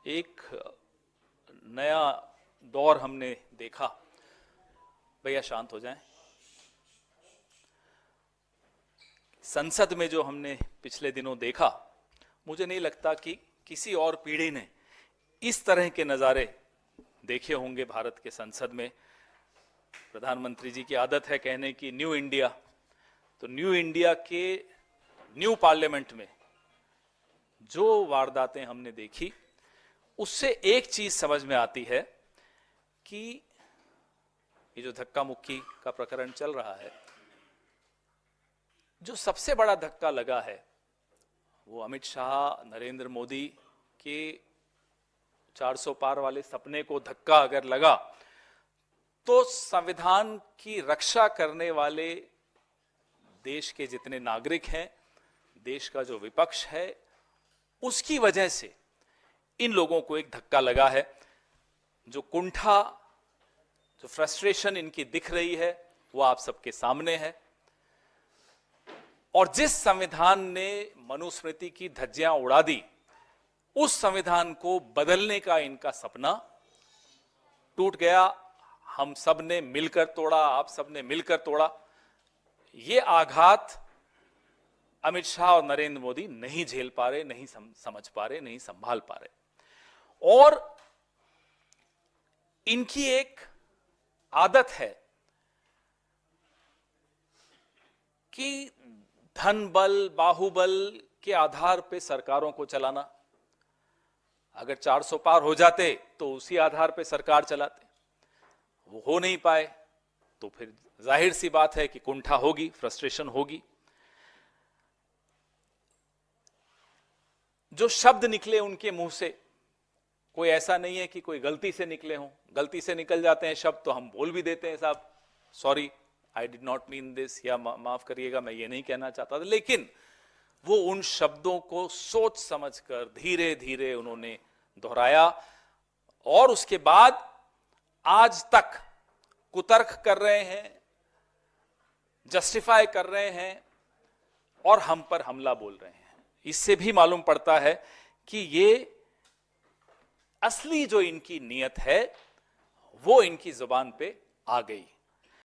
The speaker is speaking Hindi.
एक नया दौर हमने देखा। भैया शांत हो जाएं। संसद में जो हमने पिछले दिनों देखा, मुझे नहीं लगता कि किसी और पीढ़ी ने इस तरह के नज़ारे देखे होंगे भारत के संसद में। प्रधानमंत्री जी की आदत है कहने की न्यू इंडिया, तो न्यू इंडिया के न्यू पार्लियामेंट में जो वारदातें हमने देखी, उससे एक चीज समझ में आती है कि ये जो धक्का मुक्की का प्रकरण चल रहा है, जो सबसे बड़ा धक्का लगा है वो अमित शाह, नरेंद्र मोदी के 400 पार वाले सपने को धक्का अगर लगा तो संविधान की रक्षा करने वाले देश के जितने नागरिक हैं, देश का जो विपक्ष है, उसकी वजह से इन लोगों को एक धक्का लगा है। जो कुंठा, जो फ्रस्ट्रेशन इनकी दिख रही है वो आप सबके सामने है। और जिस संविधान ने मनुस्मृति की धज्जियां उड़ा दी, उस संविधान को बदलने का इनका सपना टूट गया। हम सब ने मिलकर तोड़ा, आप सब ने मिलकर तोड़ा। ये आघात अमित शाह और नरेंद्र मोदी नहीं झेल पा रहे, नहीं समझ पा रहे, नहीं संभाल पा रहे। और इनकी एक आदत है कि धन बल, बाहुबल के आधार पे सरकारों को चलाना। अगर 400 पार हो जाते तो उसी आधार पे सरकार चलाते। वो हो नहीं पाए तो फिर जाहिर सी बात है कि कुंठा होगी, फ्रस्ट्रेशन होगी। जो शब्द निकले उनके मुंह से, कोई ऐसा नहीं है कि कोई गलती से निकले हों। गलती से निकल जाते हैं शब्द तो हम बोल भी देते हैं, साहब sorry, I did not mean this, या माफ करिएगा मैं ये नहीं कहना चाहता था। लेकिन वो उन शब्दों को सोच समझकर धीरे धीरे उन्होंने दोहराया और उसके बाद आज तक कुतर्क कर रहे हैं, जस्टिफाई कर रहे हैं और हम पर हमला बोल रहे हैं। इससे भी मालूम पड़ता है कि ये असली जो इनकी नीयत है वो इनकी जुबान पे आ गई।